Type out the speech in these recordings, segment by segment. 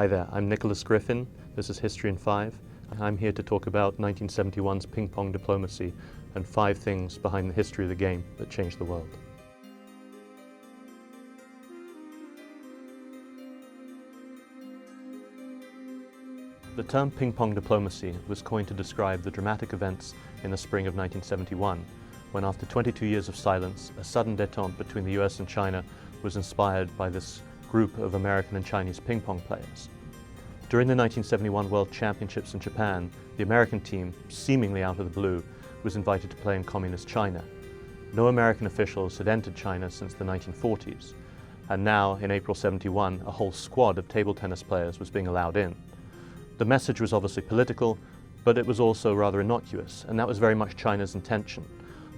Hi there, I'm Nicholas Griffin. This is History in 5. I'm here to talk about 1971's ping-pong diplomacy and 5 things behind the history of the game that changed the world. The term ping-pong diplomacy was coined to describe the dramatic events in the spring of 1971, when after 22 years of silence, a sudden détente between the US and China was inspired by this group of American and Chinese ping-pong players. During the 1971 World Championships in Japan, the American team, seemingly out of the blue, was invited to play in Communist China. No American officials had entered China since the 1940s, and now, in April '71, a whole squad of table tennis players was being allowed in. The message was obviously political, but it was also rather innocuous, and that was very much China's intention.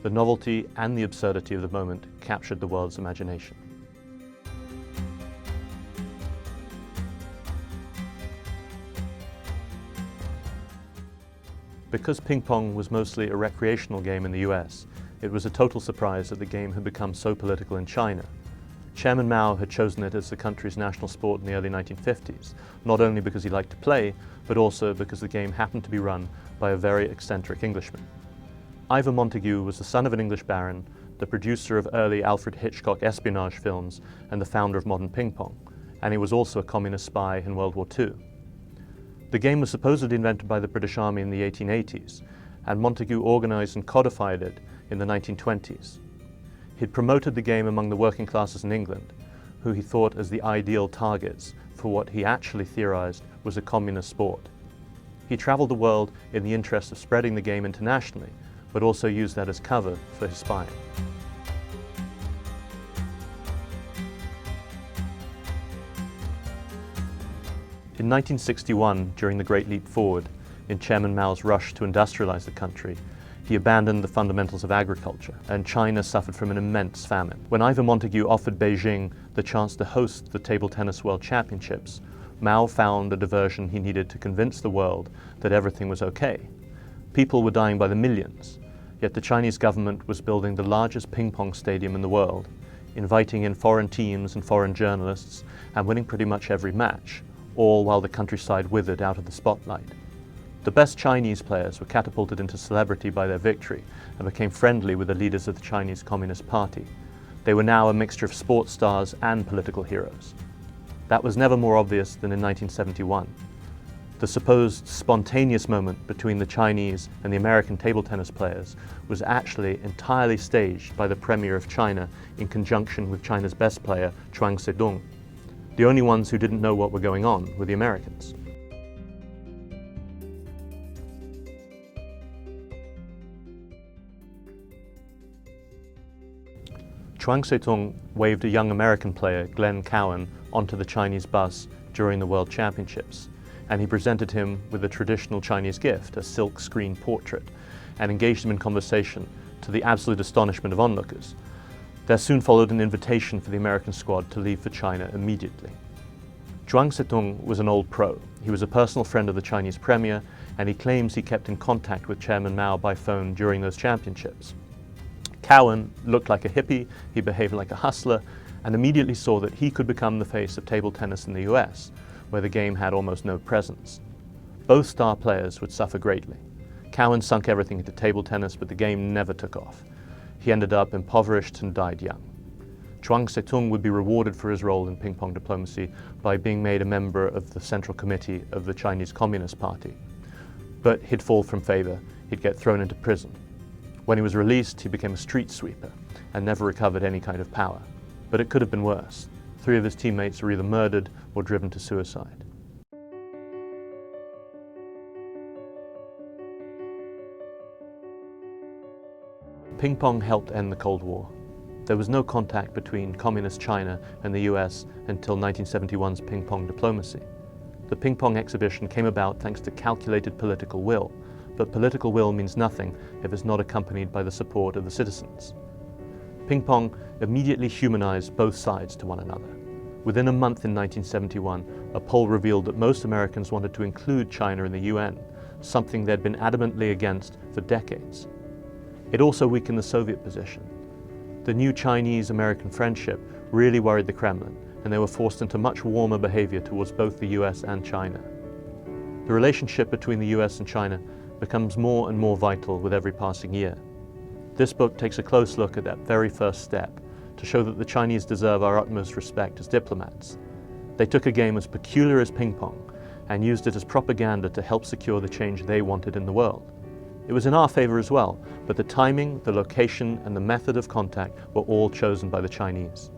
The novelty and the absurdity of the moment captured the world's imagination. Because ping-pong was mostly a recreational game in the US, it was a total surprise that the game had become so political in China. Chairman Mao had chosen it as the country's national sport in the early 1950s, not only because he liked to play, but also because the game happened to be run by a very eccentric Englishman. Ivor Montagu was the son of an English baron, the producer of early Alfred Hitchcock espionage films, and the founder of modern ping-pong, and he was also a communist spy in World War II. The game was supposedly invented by the British Army in the 1880s, and Montagu organized and codified it in the 1920s. He'd promoted the game among the working classes in England, who he thought as the ideal targets for what he actually theorized was a communist sport. He traveled the world in the interest of spreading the game internationally, but also used that as cover for his spying. In 1961, during the Great Leap Forward, in Chairman Mao's rush to industrialize the country, he abandoned the fundamentals of agriculture, and China suffered from an immense famine. When Ivor Montagu offered Beijing the chance to host the Table Tennis World Championships, Mao found a diversion he needed to convince the world that everything was okay. People were dying by the millions, yet the Chinese government was building the largest ping-pong stadium in the world, inviting in foreign teams and foreign journalists, and winning pretty much every match, all while the countryside withered out of the spotlight. The best Chinese players were catapulted into celebrity by their victory and became friendly with the leaders of the Chinese Communist Party. They were now a mixture of sports stars and political heroes. That was never more obvious than in 1971. The supposed spontaneous moment between the Chinese and the American table tennis players was actually entirely staged by the Premier of China in conjunction with China's best player, Chuang Tse-tung. The only ones who didn't know what were going on were the Americans. Chuang Tse-tung waved a young American player, Glenn Cowan, onto the Chinese bus during the World Championships, and he presented him with a traditional Chinese gift, a silk screen portrait, and engaged him in conversation to the absolute astonishment of onlookers. There soon followed an invitation for the American squad to leave for China immediately. Chuang Tse-tung was an old pro. He was a personal friend of the Chinese Premier, and he claims he kept in contact with Chairman Mao by phone during those championships. Cowan looked like a hippie, he behaved like a hustler, and immediately saw that he could become the face of table tennis in the US, where the game had almost no presence. Both star players would suffer greatly. Cowan sunk everything into table tennis, but the game never took off. He ended up impoverished and died young. Chuang Tse-tung would be rewarded for his role in ping-pong diplomacy by being made a member of the Central Committee of the Chinese Communist Party. But he'd fall from favor, he'd get thrown into prison. When he was released, he became a street sweeper and never recovered any kind of power. But it could have been worse. 3 of his teammates were either murdered or driven to suicide. Ping-pong helped end the Cold War. There was no contact between Communist China and the US until 1971's ping-pong diplomacy. The ping-pong exhibition came about thanks to calculated political will, but political will means nothing if it's not accompanied by the support of the citizens. Ping-pong immediately humanized both sides to one another. Within a month in 1971, a poll revealed that most Americans wanted to include China in the UN, something they'd been adamantly against for decades. It also weakened the Soviet position. The new Chinese-American friendship really worried the Kremlin, and they were forced into much warmer behavior towards both the US and China. The relationship between the US and China becomes more and more vital with every passing year. This book takes a close look at that very first step to show that the Chinese deserve our utmost respect as diplomats. They took a game as peculiar as ping-pong and used it as propaganda to help secure the change they wanted in the world. It was in our favor as well, but the timing, the location, and the method of contact were all chosen by the Chinese.